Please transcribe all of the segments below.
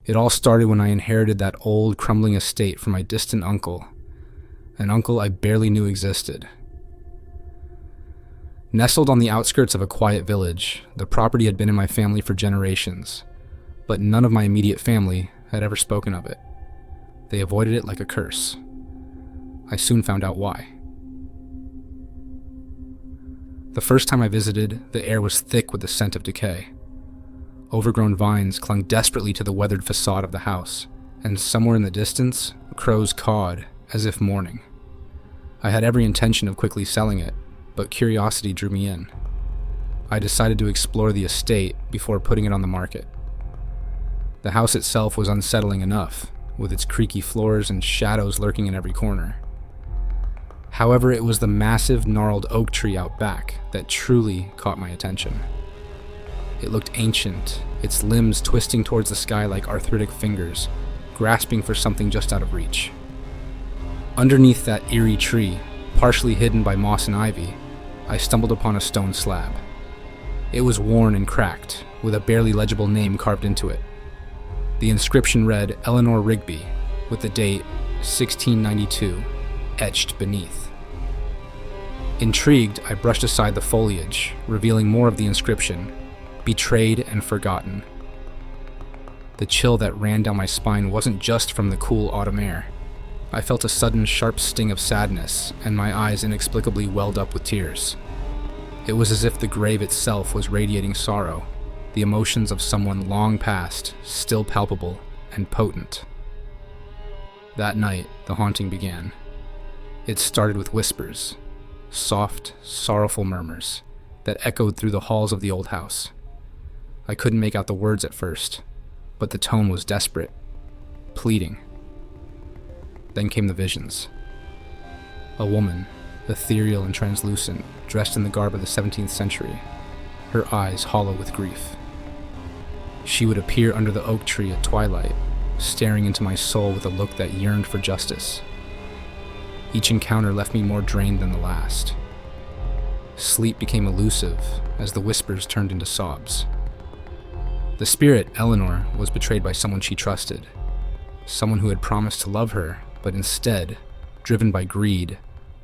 It all started when I inherited that old, crumbling estate from my distant uncle, an uncle I barely knew existed. Nestled on the outskirts of a quiet village, the property had been in my family for generations, but none of my immediate family had ever spoken of it. They avoided it like a curse. I soon found out why. The first time I visited, the air was thick with the scent of decay. Overgrown vines clung desperately to the weathered facade of the house, and somewhere in the distance, crows cawed as if mourning. I had every intention of quickly selling it, but curiosity drew me in. I decided to explore the estate before putting it on the market. The house itself was unsettling enough, with its creaky floors and shadows lurking in every corner. However, it was the massive, gnarled oak tree out back that truly caught my attention. It looked ancient, its limbs twisting towards the sky like arthritic fingers, grasping for something just out of reach. Underneath that eerie tree, partially hidden by moss and ivy, I stumbled upon a stone slab. It was worn and cracked, with a barely legible name carved into it. The inscription read Eleanor Rigby, with the date 1692 etched beneath. Intrigued, I brushed aside the foliage, revealing more of the inscription: betrayed and forgotten. The chill that ran down my spine wasn't just from the cool autumn air. I felt a sudden sharp sting of sadness, and my eyes inexplicably welled up with tears. It was as if the grave itself was radiating sorrow, the emotions of someone long past, still palpable and potent. That night, the haunting began. It started with whispers, soft, sorrowful murmurs, that echoed through the halls of the old house. I couldn't make out the words at first, but the tone was desperate, pleading. Then came the visions. A woman, ethereal and translucent, dressed in the garb of the 17th century, her eyes hollow with grief. She would appear under the oak tree at twilight, staring into my soul with a look that yearned for justice. Each encounter left me more drained than the last. Sleep became elusive as the whispers turned into sobs. The spirit, Eleanor, was betrayed by someone she trusted, someone who had promised to love her, but instead, driven by greed,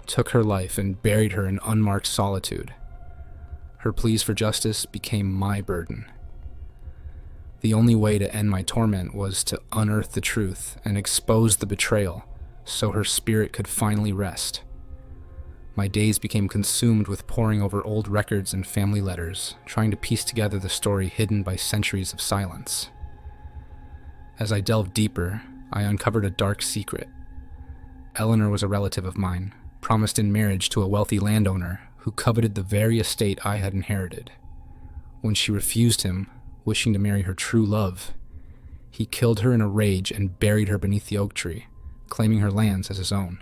took her life and buried her in unmarked solitude. Her pleas for justice became my burden. The only way to end my torment was to unearth the truth and expose the betrayal, so her spirit could finally rest. My days became consumed with poring over old records and family letters, trying to piece together the story hidden by centuries of silence. As I delved deeper, I uncovered a dark secret. Eleanor was a relative of mine, promised in marriage to a wealthy landowner who coveted the very estate I had inherited. When she refused him, wishing to marry her true love, he killed her in a rage and buried her beneath the oak tree, claiming her lands as his own.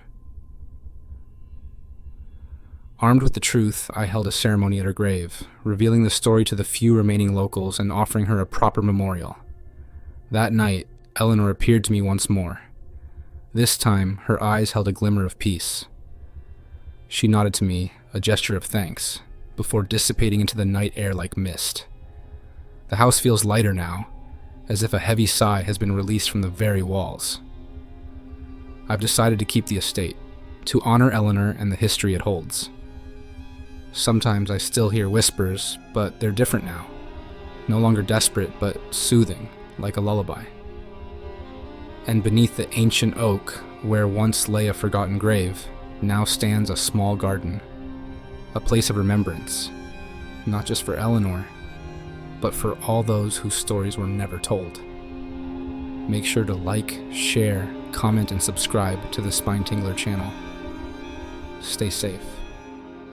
Armed with the truth, I held a ceremony at her grave, revealing the story to the few remaining locals and offering her a proper memorial. That night, Eleanor appeared to me once more. This time, her eyes held a glimmer of peace. She nodded to me, a gesture of thanks, before dissipating into the night air like mist. The house feels lighter now, as if a heavy sigh has been released from the very walls. I've decided to keep the estate, to honor Eleanor and the history it holds. Sometimes I still hear whispers, but they're different now. No longer desperate, but soothing, like a lullaby. And beneath the ancient oak, where once lay a forgotten grave, now stands a small garden. A place of remembrance, not just for Eleanor, but for all those whose stories were never told. Make sure to like, share, comment, and subscribe to the Spine Tingler channel. Stay safe.